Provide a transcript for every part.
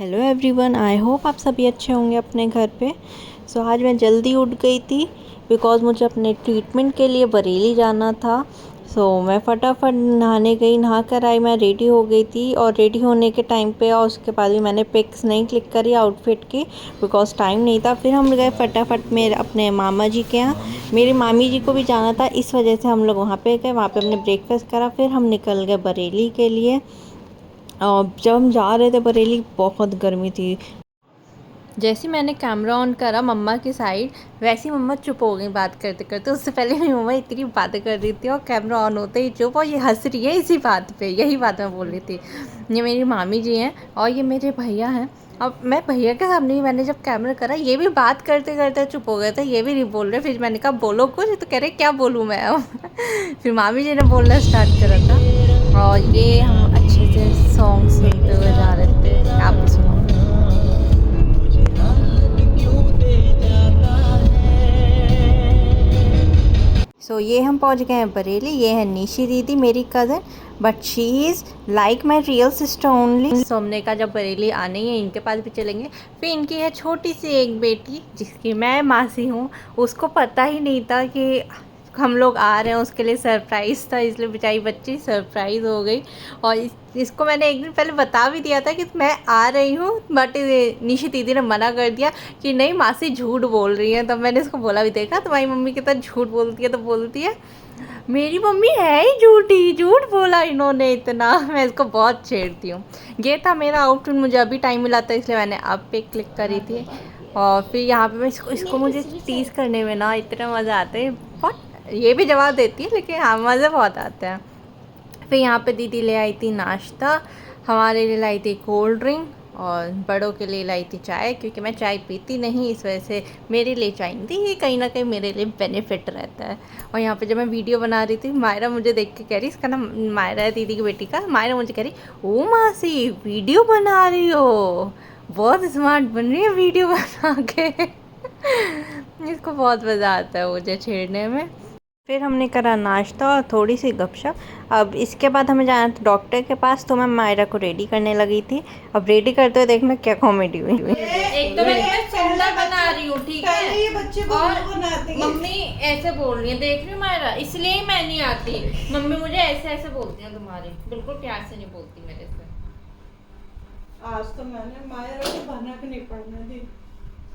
Hello everyone, I hope आप सभी अच्छे होंगे अपने घर पे। आज मैं जल्दी उठ गई थी बिकॉज़ मुझे अपने ट्रीटमेंट के लिए बरेली जाना था। मैं फटाफट नहाने गई, नहा कर आई, मैं रेडी हो गई थी और रेडी होने के टाइम पे और उसके बाद भी मैंने पिक्स नहीं क्लिक करी आउटफिट की बिकॉज़ टाइम नहीं था। फिर हम गए फटाफट मेरे अपने मामा जी के यहाँ, मेरी मामी जी को भी जाना था, इस वजह से हम लोग वहाँ पे गए। वहाँ पे हमने ब्रेकफास्ट करा, फिर हम निकल गए बरेली के लिए। जब हम जा रहे थे बरेली, बहुत गर्मी थी। जैसे मैंने कैमरा ऑन करा मम्मा की साइड, वैसे ही मम्मा चुप हो गई बात करते करते। उससे पहले मेरी मम्मा इतनी बातें कर रही थी और कैमरा ऑन होते ही चुप, और ये हंस रही है इसी बात पे। यही बात मैं बोल रही थी। ये मेरी मामी जी हैं और ये मेरे भैया हैं। अब मैं भैया के सामने ही मैंने जब कैमरा करा, ये भी बात करते करते चुप हो गए थे, ये भी नहीं बोल रहे। फिर मैंने कहा बोलो कुछ, तो कह रहे क्या बोलूँ मैं अब। फिर मामी जी ने बोलना स्टार्ट करा था और ये हम अच्छे से सॉन्ग सुनते हुए जा रहे थे। आप भी सुनो। ये हम पहुंच गए हैं बरेली। ये है निशी दीदी, मेरी cousin, but she is like my real sister only. हमने कहा जब बरेली आने ही है, इनके पास भी चलेंगे। फिर इनकी है छोटी सी एक बेटी जिसकी मैं मासी हूँ, उसको पता ही नहीं था कि हम लोग आ रहे हैं, उसके लिए सरप्राइज़ था, इसलिए बेचारी बच्ची सरप्राइज़ हो गई। और इसको मैंने एक दिन पहले बता भी दिया था कि मैं आ रही हूँ, बट निशी दीदी ने मना कर दिया कि नहीं मासी झूठ बोल रही है। तब मैंने इसको बोला भी, देखा तुम्हारी मम्मी कितना झूठ बोलती है। तो बोलती है मेरी मम्मी है ही झूठी, झूठ बोला इन्होंने इतना। मैं इसको बहुत छेड़ती हूँ। ये था मेरा आउटफिट, मुझे अभी टाइम मिला था इसलिए मैंने अब पे क्लिक करी थी। और फिर यहाँ पे मैं इसको मुझे टीज़ करने में ना इतना मज़ा आता है, बहुत। ये भी जवाब देती है लेकिन हाँ, मज़े बहुत आते हैं। फिर यहाँ पे दीदी ले आई थी नाश्ता, हमारे लिए लाई थी कोल्ड ड्रिंक और बड़ों के लिए लाई थी चाय, क्योंकि मैं चाय पीती नहीं, इस वजह से मेरे लिए चाय नहीं थी। ये कहीं ना कहीं मेरे लिए बेनिफिट रहता है। और यहाँ पे जब मैं वीडियो बना रही थी, मायरा मुझे देख के कह रही, इसका नाम मायरा है दीदी की बेटी का, मायरा मुझे कह रही ओ मासी वीडियो बना रही हो, बहुत स्मार्ट बन रही है वीडियो बना के। इसको बहुत मज़ा आता है मुझे छेड़ने में। फिर हमने करा नाश्ता और थोड़ी सी गपशप। अब इसके बाद हमें जाना था डॉक्टर के पास, तो मैं मायरा को रेडी करने लगी थी। अब रेडी करते हुए देखना क्या कॉमेडी हुई। एक तो मैं सुंदर बना रही हूँ, ठीक है, ये बच्चे और मम्मी ऐसे बोल रही है, देख रही हूँ मायरा, इसलिए ही मैं नहीं आती। मम्मी मुझे ऐसे ऐसे बोलती है, तुम्हारी बिल्कुल प्यार से नहीं बोलती मेरे से। आज तो मैंने मायरा को भनक नहीं पड़ने दी।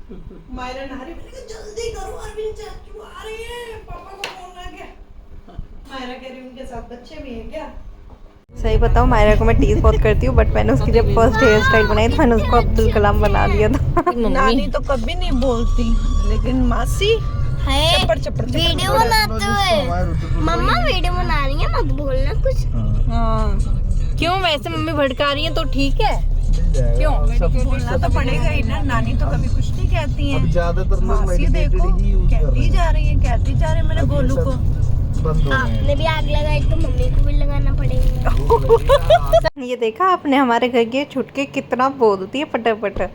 मायरा नारी जल्दी करो, अरविंद चाचू आ रही है, पापा को फोन आ गया। मायरा कह रही उनके साथ बच्चे भी हैं क्या? सही बताओ, मायरा को मैं टीज बहुत करती हूँ, बट मैंने उसकी जब फर्स्ट हेयर स्टाइल बनाई तो मैंने उसको अब्दुल कलाम बना दिया था। नानी तो कभी नहीं बोलती, लेकिन मासी चप्पड़ चप्पड़ वीडियो बनाते हुए मम्मा वीडियो बना रही है, मत बोलना कुछ। हाँ क्यों, वैसे मम्मी भड़का रही है तो ठीक है, क्यों बोलना तो पड़ेगा ही ना। नानी तो कभी कुछ नहीं कहती है, ज्यादातर लोग मासी देखो कहती जा रही है मेरे गोलू को। आपने भी आग लगाई तो मम्मी को भी लगाना पड़ेगा। ये देखा आपने, हमारे घर के छुटके कितना बोलती है फटाफट।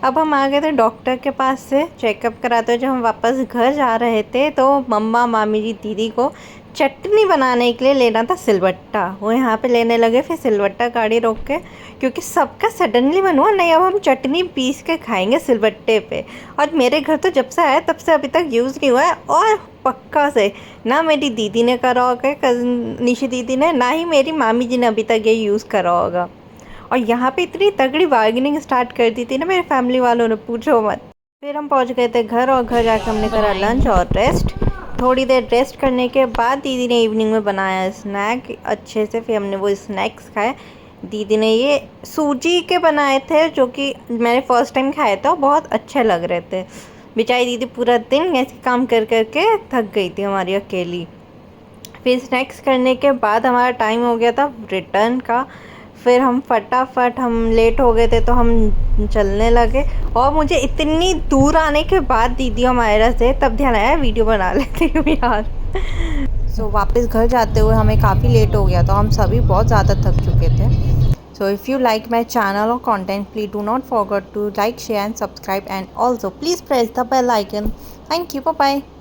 अब हम आ गए थे डॉक्टर के पास से चेकअप कराते हुए। जब हम वापस घर जा रहे थे तो मम्मा मामी जी दीदी को चटनी बनाने के लिए लेना था सिलबट्टा, वो यहाँ पे लेने लगे। फिर सिलबट्टा गाड़ी रोक के, क्योंकि सबका सडनली मन हुआ नहीं अब हम चटनी पीस के खाएंगे सिलबट्टे पे। और मेरे घर तो जब से आया तब से अभी तक यूज़ नहीं हुआ है, और पक्का से ना मेरी दीदी ने करा होगा, कज़न निशी दीदी ने, ना ही मेरी मामी जी ने अभी तक ये यूज़ करा होगा। और यहाँ पे इतनी तगड़ी बार्गेनिंग स्टार्ट कर दी थी ना मेरे फैमिली वालों ने, पूछो मत। फिर हम पहुँच गए थे घर, और घर जाकर हमने करा लंच और रेस्ट। थोड़ी देर रेस्ट करने के बाद दीदी ने इवनिंग में बनाया स्नैक अच्छे से, फिर हमने वो स्नैक्स खाए। दीदी ने ये सूजी के बनाए थे, जो कि मैंने फ़र्स्ट टाइम खाए थे और बहुत अच्छे लग रहे थे। बेचारी दीदी पूरा दिन ऐसे काम कर कर के थक गई थी हमारी अकेली। फिर स्नैक्स करने के बाद हमारा टाइम हो गया था रिटर्न का। फिर हम फटाफट, हम लेट हो गए थे तो हम चलने लगे। और मुझे इतनी दूर आने के बाद दीदी और मायरा से तब ध्यान आया वीडियो बना लेती हूँ यार। वापस घर जाते हुए हमें काफ़ी लेट हो गया था, हम सभी बहुत ज़्यादा थक चुके थे। If you like my channel और content, please do not forget to like, share and subscribe, and also please press the bell icon. Thank you, bye bye.